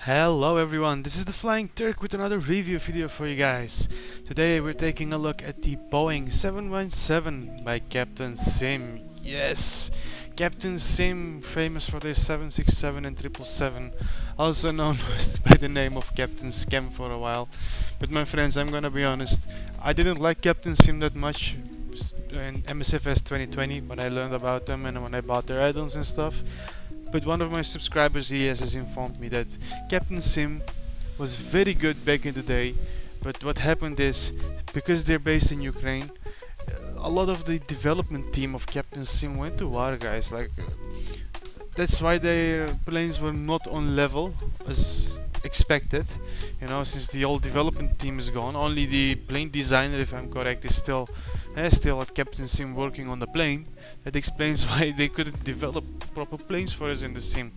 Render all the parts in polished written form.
Hello everyone, this is the Flying Turk with another review video for you guys. Today we're taking a look at the Boeing 717 by Captain Sim. Yes, Captain Sim, famous for their 767 and 777, also known by the name of Captain Scam for a while. But my friends, I'm gonna be honest, I didn't like Captain Sim that much in MSFS 2020 when I learned about them and when I bought their add-ons and stuff. But one of my subscribers has informed me that Captain Sim was very good back in the day, but what happened is, because they're based in Ukraine, a lot of the development team of Captain Sim went to war, guys. That's why their planes were not on level as expected. You know, since the old development team is gone, only the plane designer, if I'm correct, is still at Captain Sim working on the plane. That explains why they couldn't develop proper planes for us in the sim.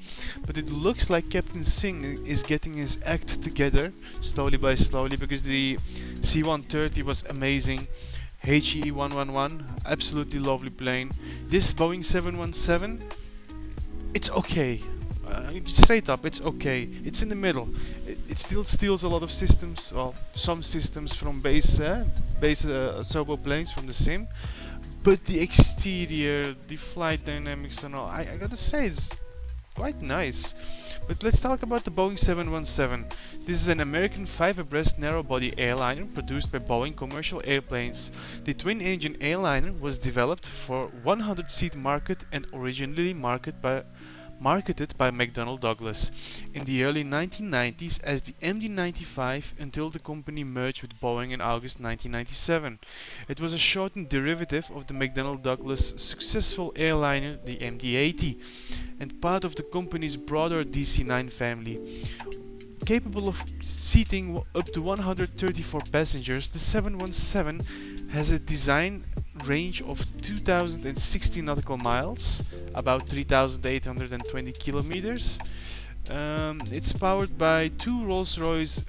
But it looks like Captain Sim is getting his act together slowly by slowly, because the C-130 was amazing. HE-111, absolutely lovely plane. This Boeing 717, it's okay. Straight up, it's okay. It's in the middle. It still steals a lot of systems, well, some systems from base Sobo planes from the sim, but the exterior, the flight dynamics and all, I gotta say, it's quite nice. But let's talk about the Boeing 717. This is an American fiber-breast narrow-body airliner produced by Boeing Commercial Airplanes. The twin-engine airliner was developed for 100-seat market and originally marketed by McDonnell Douglas in the early 1990s as the MD-95 until the company merged with Boeing in August 1997. It was a shortened derivative of the McDonnell Douglas successful airliner, the MD-80, and part of the company's broader DC-9 family. Capable of seating up to 134 passengers, the 717 has a design range of 2060 nautical miles, about 3,820 kilometers. It's powered by two Rolls-Royce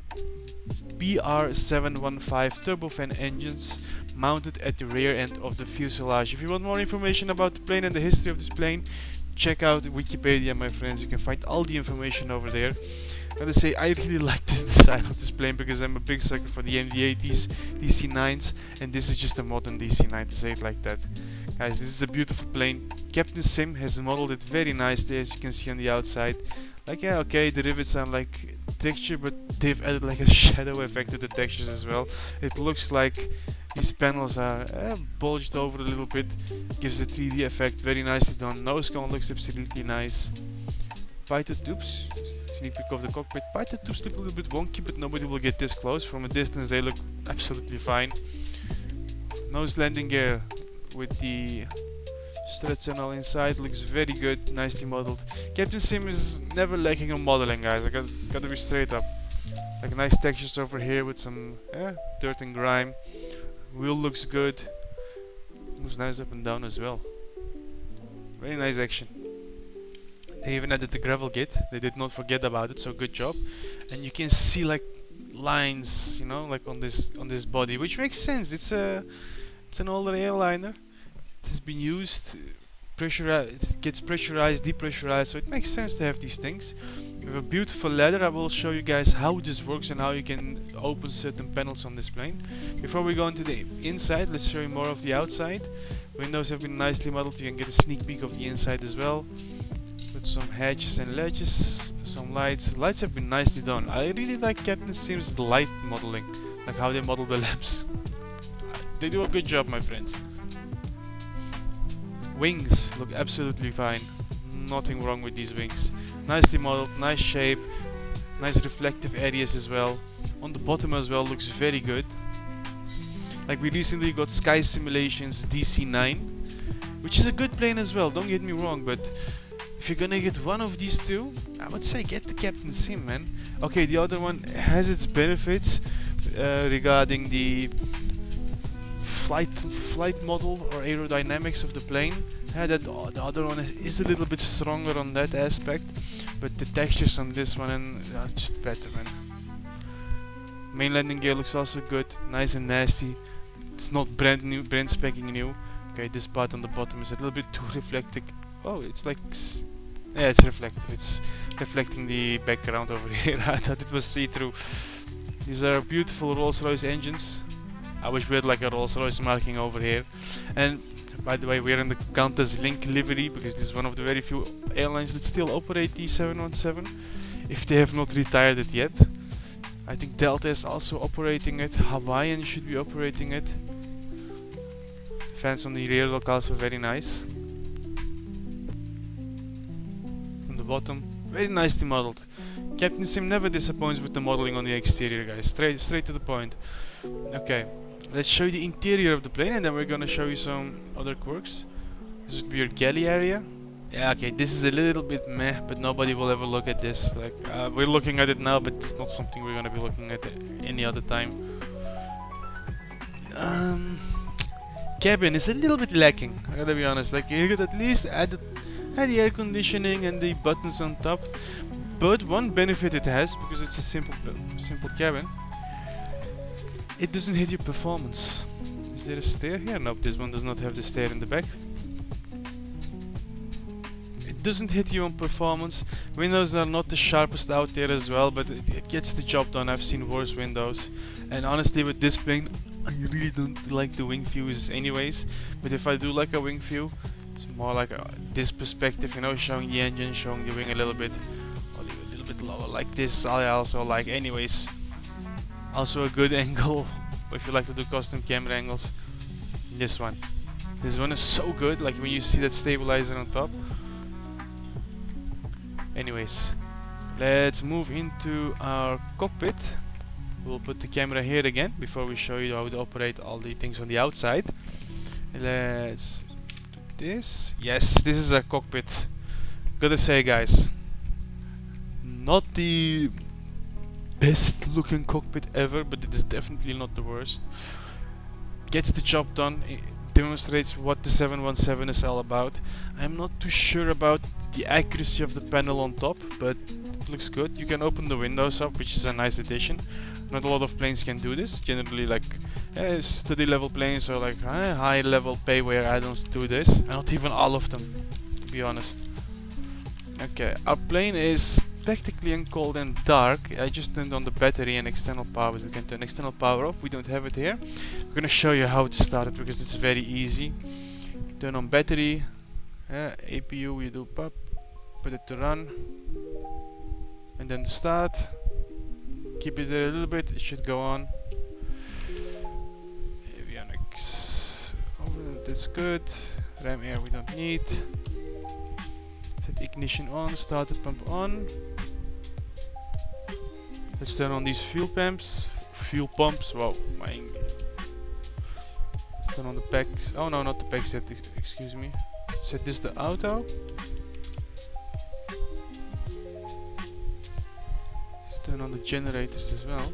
BR715 turbofan engines mounted at the rear end of the fuselage. If you want more information about the plane and the history of this plane, check out Wikipedia, my friends. You can find all the information over there. I gotta say, I really like this design of this plane because I'm a big sucker for the MD-80s, DC-9s, and this is just a modern DC-9, to say it like that. Guys, this is a beautiful plane. Captain Sim has modeled it very nicely, as you can see on the outside. Like, yeah, okay, the rivets are like texture, but they've added like a shadow effect to the textures as well. It looks like these panels are bulged over a little bit, gives a 3D effect, very nicely done. Nose cone looks absolutely nice. Python tubes, sneak peek of the cockpit. Python tubes look a little bit wonky, but nobody will get this close. From a distance they look absolutely fine. Nose landing gear with the struts and all inside looks very good, nicely modeled. Captain Sim is never lacking on modeling, guys. I gotta be straight up. Like nice textures over here with some dirt and grime. Wheel looks good. Moves nice up and down as well. Very nice action. They even added the gravel gate. They did not forget about it, so good job. And you can see like lines, you know, like on this body, which makes sense. It's an older airliner. It has been used, it gets pressurized, depressurized, so it makes sense to have these things. We have a beautiful ladder. I will show you guys how this works and how you can open certain panels on this plane. Before we go into the inside, let's show you more of the outside. Windows have been nicely modeled. You can get a sneak peek of the inside as well. With some hatches and ledges, some lights. Lights have been nicely done. I really like Captain Sim's light modeling, like how they model the lamps. They do a good job, my friends. Wings look absolutely fine. Nothing wrong with these wings. Nicely modeled, nice shape, nice reflective areas as well. On the bottom as well looks very good. Like we recently got Sky Simulations DC-9, which is a good plane as well, don't get me wrong, but if you're gonna get one of these two, I would say get the Captain Sim, man. Okay, the other one has its benefits regarding the flight model or aerodynamics of the plane. The other one is a little bit stronger on that aspect, but the textures on this one are just better, man. Main landing gear looks also good, nice and nasty. It's not brand spanking new. Okay, this part on the bottom is a little bit too reflective. Oh, it's like Yeah, it's reflective. It's reflecting the background over here. I thought it was see-through. These are beautiful Rolls-Royce engines. I wish we had like a Rolls-Royce marking over here. And by the way, we're in the Qantas Link livery because this is one of the very few airlines that still operate the 717, if they have not retired it yet. I think Delta is also operating it. Hawaiian should be operating it. Fans on the rear look also very nice. From the bottom, very nicely modeled. Captain Sim never disappoints with the modeling on the exterior, guys. Straight to the point. Okay, let's show you the interior of the plane, and then we're gonna show you some other quirks. This would be your galley area. Yeah, okay, this is a little bit meh, but nobody will ever look at this. Like, we're looking at it now, but it's not something we're gonna be looking at any other time. Cabin is a little bit lacking, I gotta be honest. Like, you could at least add the air conditioning and the buttons on top. But one benefit it has, because it's a simple cabin, it doesn't hit your performance. Is there a stair here? Nope, this one does not have the stair in the back. It doesn't hit you on performance. Windows are not the sharpest out there as well, but it gets the job done. I've seen worse windows. And honestly, with this plane, I really don't like the wing views anyways. But if I do like a wing view, it's more like this perspective, you know, showing the engine, showing the wing a little bit. Lower like this I also like. Anyways, also a good angle if you like to do custom camera angles. This one is so good, like when you see that stabilizer on top. Anyways, let's move into our cockpit. We'll put the camera here again before we show you how to operate all the things on the outside. Let's do this. Yes, this is our cockpit. Gotta say, guys, not the best looking cockpit ever, but it is definitely not the worst. Gets the job done, it demonstrates what the 717 is all about. I'm not too sure about the accuracy of the panel on top, but it looks good. You can open the windows up, which is a nice addition. Not a lot of planes can do this. Generally, like study level planes or like high level payware add-ons do this. And not even all of them, to be honest. Okay, our plane is practically in cold and dark. I just turned on the battery and external power, but we can turn external power off. We don't have it here. We're gonna show you how to start it because it's very easy. Turn on battery, APU, we do pop, put it to run, and then start. Keep it there a little bit, it should go on. Avionics, that's good. Ram air we don't need. Set ignition on, start the pump on. Let's turn on these fuel pumps. Wow, my English. Let's turn on the packs. Oh no, not the pack set, excuse me. Set this to auto. Let's turn on the generators as well.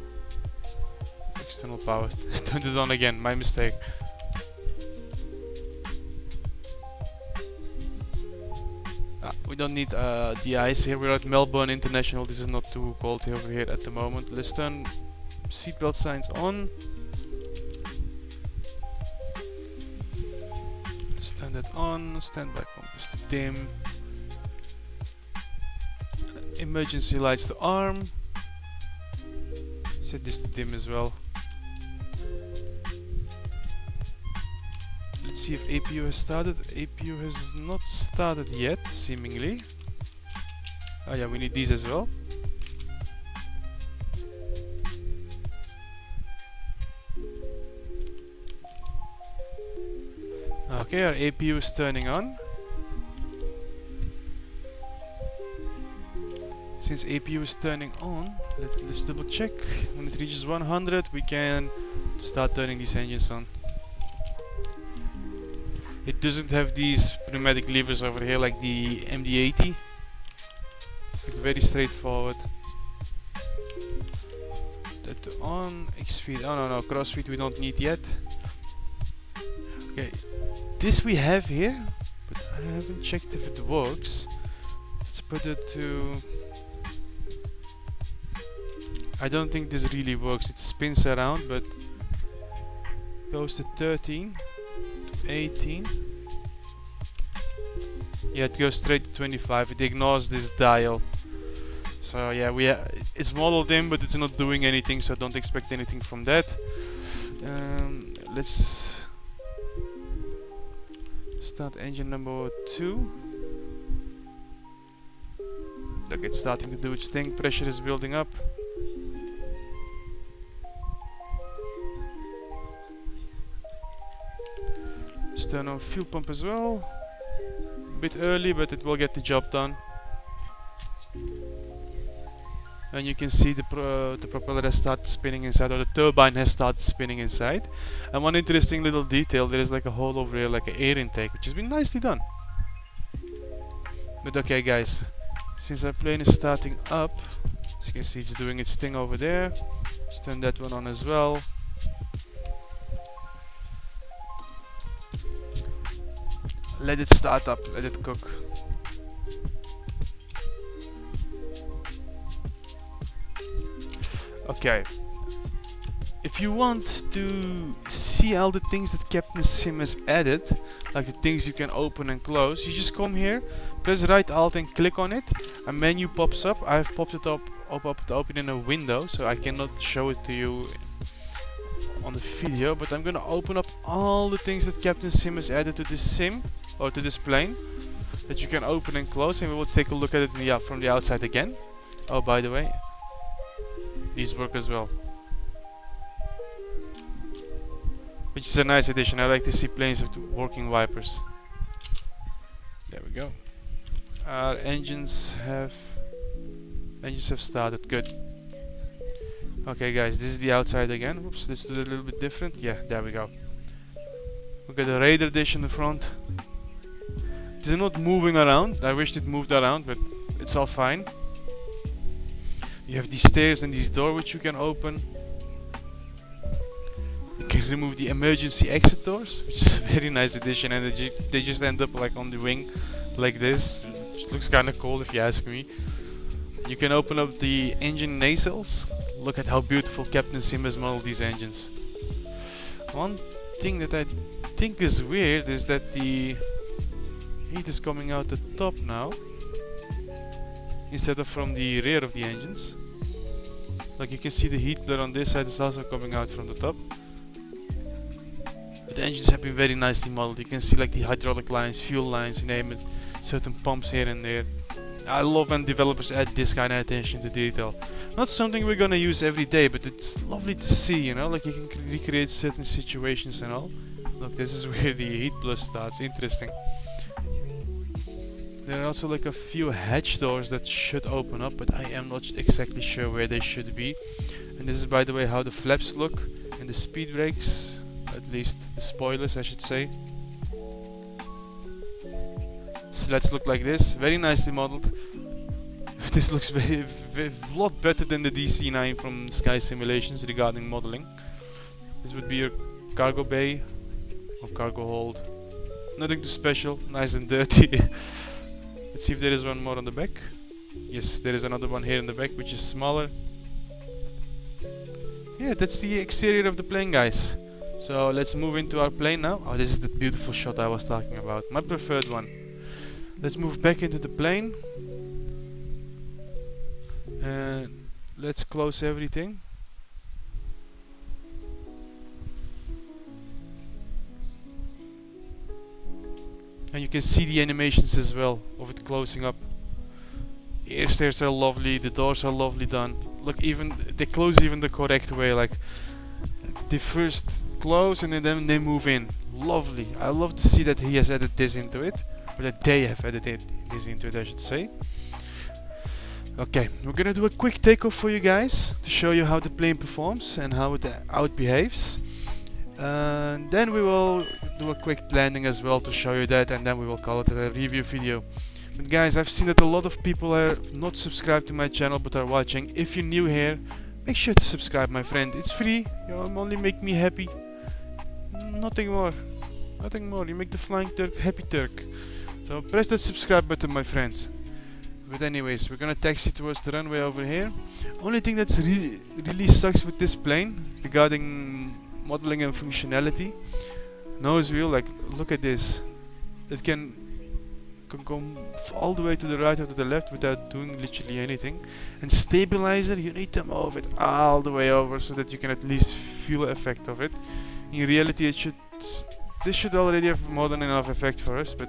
External power. Turned it on again, my mistake. We don't need the ice here. We're at Melbourne International. This is not too cold over here at the moment. Let's turn seatbelt signs on. Let's turn that on. Standby compass to dim. Emergency lights to arm. Set this to dim as well. Let's see if APU has started. APU has not started yet, seemingly. Oh yeah, we need these as well. Okay, our APU is turning on. Since APU is turning on, let's double check. When it reaches 100, we can start turning these engines on. It doesn't have these pneumatic levers over here like the MD-80. Very straightforward. That on, X-feed, oh no, crossfeed we don't need yet. Okay, this we have here, but I haven't checked if it works. Let's put it to... I don't think this really works, it spins around, but goes to 13. 18. Yeah, it goes straight to 25. It ignores this dial. So yeah, it's modeled in, but it's not doing anything, so don't expect anything from that. Let's start engine number 2. Look, it's starting to do its thing. Pressure is building up. Let's turn on fuel pump as well. A bit early, but it will get the job done. And you can see the propeller has started spinning inside, or the turbine has started spinning inside. And one interesting little detail, there is like a hole over here, like an air intake, which has been nicely done. But okay guys, since our plane is starting up, as you can see it's doing its thing over there. Let's turn that one on as well. Let it start up, let it cook. Okay, if you want to see all the things that Captain Sim has added, like the things you can open and close, you just come here, press right alt and click on it. A menu pops up. I've popped it up to open in a window, so I cannot show it to you on the video, but I'm gonna open up all the things that Captain Sim has added to this sim, or to this plane, that you can open and close, and we will take a look at it from the outside again. Oh, by the way, these work as well, which is a nice addition. I like to see planes with working wipers. There we go. Our engines have started. Good. Okay guys, this is the outside again. Oops, let's do it a little bit different. Yeah, there we go. We got a radar dish in the front. It's not moving around. I wished it moved around, but it's all fine. You have these stairs and these doors which you can open. You can remove the emergency exit doors, which is a very nice addition, and they just end up like on the wing like this, which looks kind of cool if you ask me. You can open up the engine nacelles. Look at how beautiful Captain Sim has modeled these engines. One thing that I think is weird is that the heat is coming out the top now, instead of from the rear of the engines. Like you can see the heat blur on this side is also coming out from the top. But the engines have been very nicely modeled. You can see like the hydraulic lines, fuel lines, you name it, certain pumps here and there. I love when developers add this kind of attention to detail. Not something we're gonna use every day, but it's lovely to see, you know, like you can recreate certain situations and all. Look, this is where the heat blur starts. Interesting. There are also like a few hatch doors that should open up, but I am not exactly sure where they should be. And this is, by the way, how the flaps look and the speed brakes, at least the spoilers I should say. Slats look like this, very nicely modeled. This looks a lot better than the DC-9 from Sky Simulations regarding modeling. This would be your cargo bay or cargo hold. Nothing too special, nice and dirty. Let's see if there is one more on the back. Yes, there is another one here in the back, which is smaller. Yeah, that's the exterior of the plane, guys. So let's move into our plane now. Oh, this is the beautiful shot I was talking about, my preferred one. Let's move back into the plane. And let's close everything. And you can see the animations as well of it closing up. The air stairs are lovely, the doors are lovely done. Look, even they close even the correct way, like they first close and then they move in. Lovely. I love to see that he has added this into it, or that they have added this into it, I should say. Okay, we're gonna do a quick takeoff for you guys to show you how the plane performs and how it behaves. Then we will do a quick landing as well to show you that, and then we will call it a review video. But guys, I've seen that a lot of people are not subscribed to my channel but are watching. If you're new here, make sure to subscribe, my friend. It's free, you only make me happy. Nothing more. Nothing more. You make the Flying Turk happy Turk. So press that subscribe button, my friends. But anyways, we're gonna taxi towards the runway over here. Only thing that's really sucks with this plane regarding modeling and functionality, nose wheel, like look at this. It can can go all the way to the right or to the left without doing literally anything. And stabilizer, you need to move it all the way over so that you can at least feel the effect of it. In reality, this should already have more than enough effect for us, but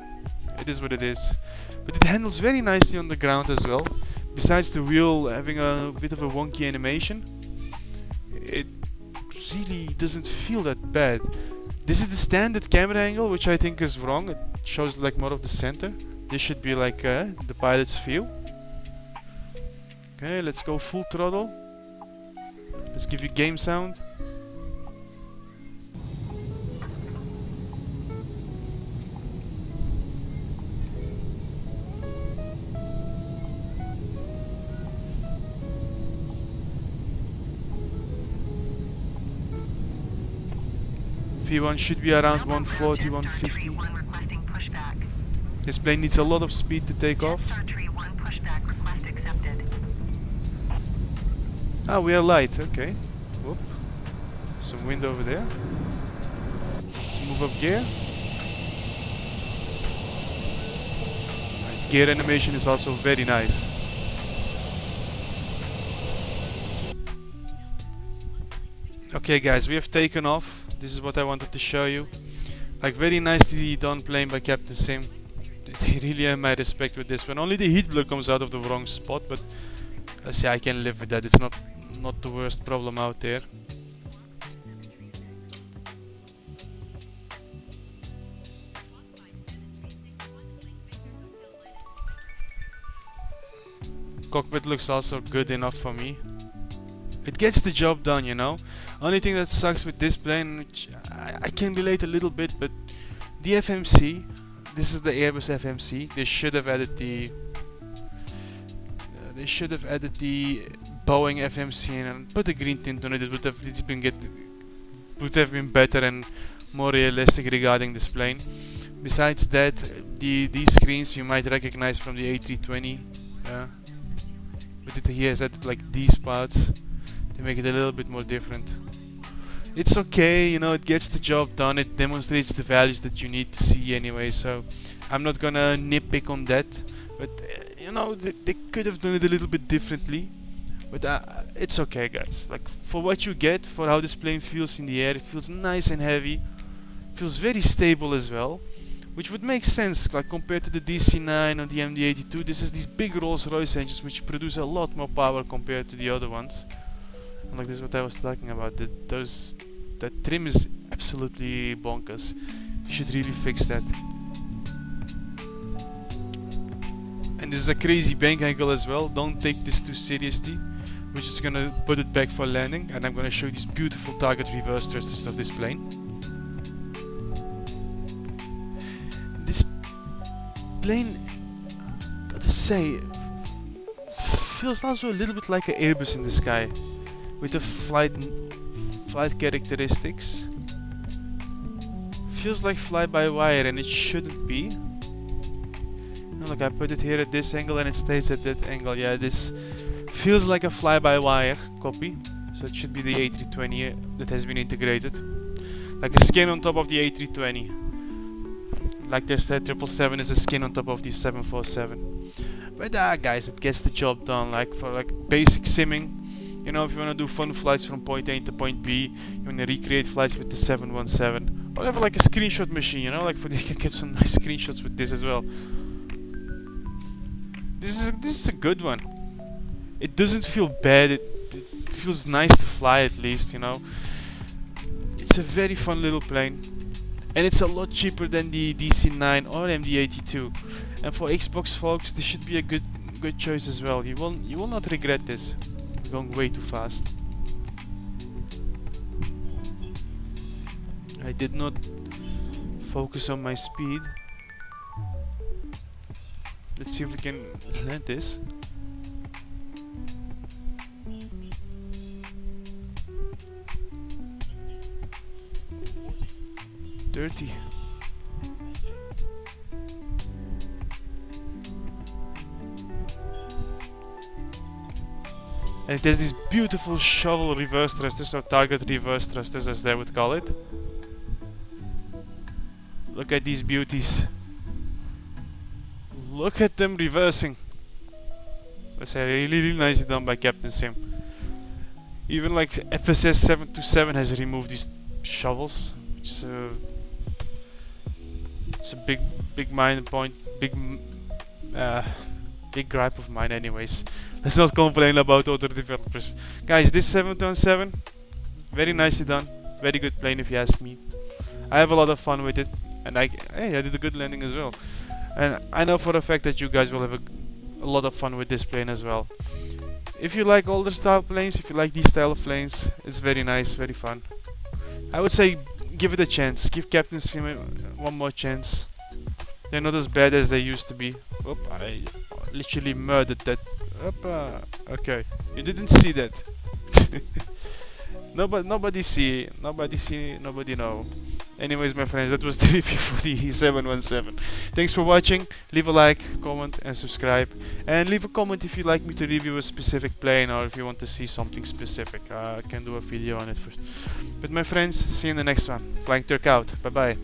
it is what it is. But it handles very nicely on the ground as well. Besides the wheel having a bit of a wonky animation, it really doesn't feel that bad. This is the standard camera angle, which I think is wrong. It shows like more of the center. This should be like the pilot's view. Okay, let's go full throttle. Let's give you game sound. V1 should be around 140, 150. This plane needs a lot of speed to take off. Ah, we are light, okay. Whoop. Some wind over there. Let's move up gear. Nice. Gear animation is also very nice. Okay guys, we have taken off. This is what I wanted to show you. Like, very nicely done plane by Captain Sim. They really have my respect with this one. Only the heat blur comes out of the wrong spot, but I can live with that. It's not the worst problem out there. Cockpit looks also good enough for me. It gets the job done, you know. Only thing that sucks with this plane, which I can relate a little bit, but the FMC, this is the Airbus FMC. They should have added the Boeing FMC in and put a green tint on it. It would have been better and more realistic regarding this plane. Besides that, these screens you might recognize from the A320. But it has added like these parts to make it a little bit more different. It's okay, you know, it gets the job done, it demonstrates the values that you need to see anyway, so I'm not gonna nitpick on that, but you know, they could have done it a little bit differently, but it's okay guys. Like, for what you get, for how this plane feels in the air, it feels nice and heavy, feels very stable as well, which would make sense, like compared to the DC-9 or the MD-82. This is these big Rolls-Royce engines which produce a lot more power compared to the other ones. Like, this is what I was talking about. That trim is absolutely bonkers. You should really fix that. And this is a crazy bank angle as well. Don't take this too seriously. We're just gonna put it back for landing, and I'm gonna show you these beautiful target reverse thrusters of this plane. This plane, gotta say, feels also a little bit like an Airbus in the sky. With the flight characteristics, feels like fly-by-wire, and it shouldn't be. Look, I put it here at this angle and it stays at that angle. Yeah, this feels like a fly-by-wire copy, so it should be the A320 that has been integrated, like a skin on top of the A320. Like they said, 777 is a skin on top of the 747. But guys, it gets the job done. Like, for like basic simming. You know, if you want to do fun flights from point A to point B, you want to recreate flights with the 717, or have like a screenshot machine, you know, like you can get some nice screenshots with this as well. This is a good one. It doesn't feel bad. It feels nice to fly at least, you know. It's a very fun little plane, and it's a lot cheaper than the DC-9 or MD-82. And for Xbox folks, this should be a good choice as well. You will not regret this. Going way too fast. I did not focus on my speed. Let's see if we can land this. Dirty. And there's these beautiful shovel reverse thrusters, or target reverse thrusters as they would call it. Look at these beauties. Look at them reversing. That's really nicely done by Captain Sim. Even like FSS 727 has removed these shovels, which is it's a big mind point, big gripe of mine. Anyways, let's not complain about other developers. Guys, this 727, very nicely done, very good plane if you ask me. I have a lot of fun with it, and I did a good landing as well. And I know for a fact that you guys will have a lot of fun with this plane as well. If you like older style planes, if you like these style of planes, it's very nice, very fun. I would say give it a chance. Give Captain Sim one more chance. They're not as bad as they used to be. Oop, I literally murdered that. Oop, okay, you didn't see that. Nobody see, nobody know. Anyways, my friends, that was the review for the 717. Thanks for watching. Leave a like, comment, and subscribe. And leave a comment if you'd like me to review a specific plane or if you want to see something specific. I can do a video on it first. But my friends, see you in the next one. Flying Turk out. Bye bye.